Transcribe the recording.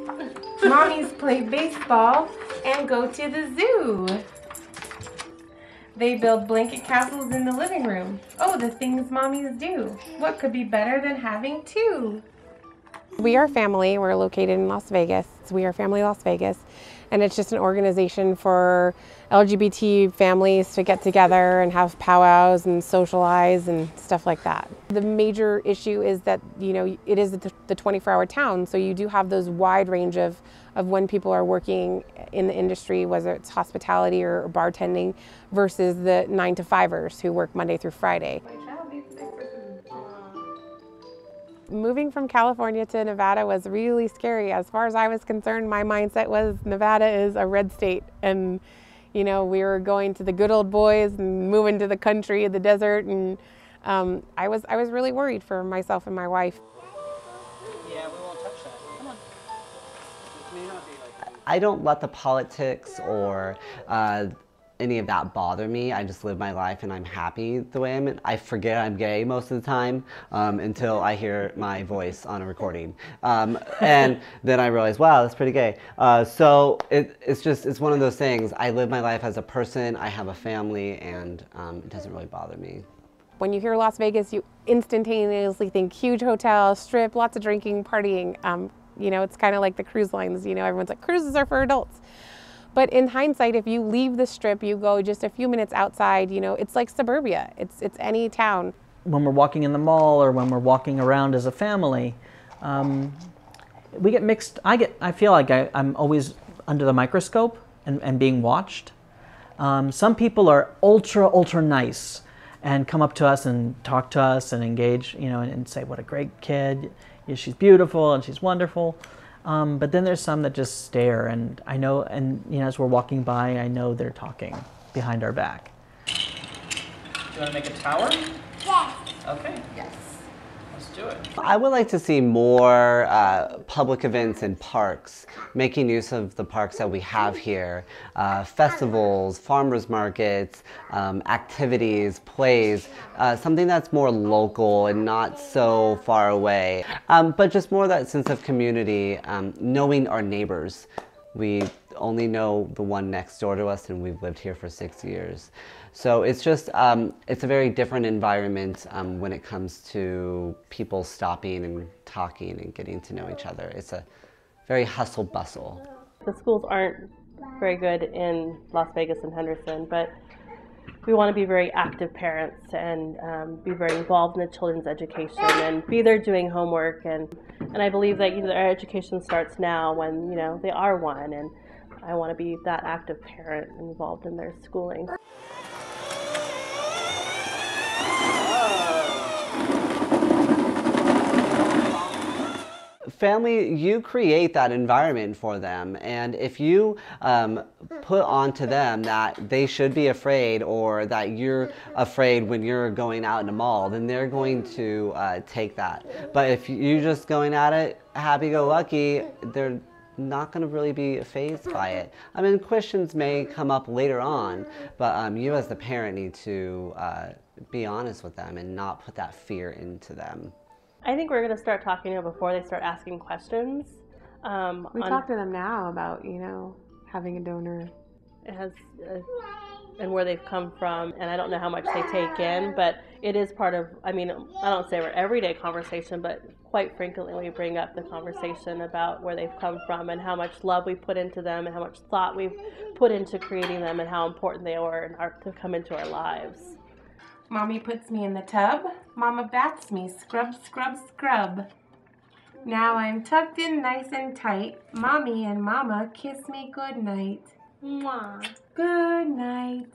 Mommies play baseball and go to the zoo. They build blanket castles in the living room. Oh, the things mommies do. What could be better than having two? We Are Family. We're located in Las Vegas. It's We Are Family Las Vegas. And it's just an organization for LGBT families to get together and have powwows and socialize and stuff like that. The major issue is that, you know, it is the 24-hour town, so you do have those wide range of when people are working in the industry, whether it's hospitality or bartending, versus the 9-to-5ers who work Monday through Friday. Moving from California to Nevada was really scary. As far as I was concerned, my mindset was Nevada is a red state, and you know, we were going to the good old boys and moving to the country, the desert, and I was really worried for myself and my wife. Yeah, we won't touch that. Come on. I don't let the politics or any of that bother me. I just live my life and I'm happy the way I'm in. I forget I'm gay most of the time until I hear my voice on a recording. And then I realize, wow, that's pretty gay. So it's one of those things. I live my life as a person, I have a family, and it doesn't really bother me. When you hear Las Vegas, you instantaneously think huge hotel, strip, lots of drinking, partying. You know, it's kind of like the cruise lines. You know, everyone's like, cruises are for adults. But in hindsight, if you leave the strip, you go just a few minutes outside, you know, it's like suburbia. It's any town. When we're walking in the mall or when we're walking around as a family, we get mixed. I feel like I'm always under the microscope and being watched. Some people are ultra nice and come up to us and talk to us and engage, you know, and say, what a great kid. Yeah, she's beautiful and she's wonderful. But then there's some that just stare, and I know, and you know, as we're walking by, I know they're talking behind our back. Do you want to make a tower? Yes. Okay. Yes. Let's do it. I would like to see more public events in parks, making use of the parks that we have here. Festivals, farmers markets, activities, plays, something that's more local and not so far away. But just more that sense of community, knowing our neighbors. We only know the one next door to us, and we've lived here for 6 years. So it's just, it's a very different environment when it comes to people stopping and talking and getting to know each other. It's a very hustle bustle. The schools aren't very good in Las Vegas and Henderson, but we want to be very active parents and be very involved in the children's education and be there doing homework. And I believe that, you know, our education starts now when, you know, they are one, and I want to be that active parent involved in their schooling. Family, you create that environment for them, and if you put onto them that they should be afraid or that you're afraid when you're going out in a mall, then they're going to take that. But if you're just going at it happy-go-lucky, they're not going to really be fazed by it. I mean, questions may come up later on, but you as the parent need to be honest with them and not put that fear into them. I think we're going to start talking to them before they start asking questions. We talk to them now about, you know, having a donor. It has, and where they've come from, and I don't know how much they take in, but it is part of, I mean, I don't say we're everyday conversation, but quite frequently we bring up the conversation about where they've come from and how much love we put into them and how much thought we've put into creating them and how important they are to come into our lives. Mommy puts me in the tub. Mama bats me, scrub, scrub, scrub. Now I'm tucked in nice and tight. Mommy and Mama kiss me goodnight. Mwah. Good night.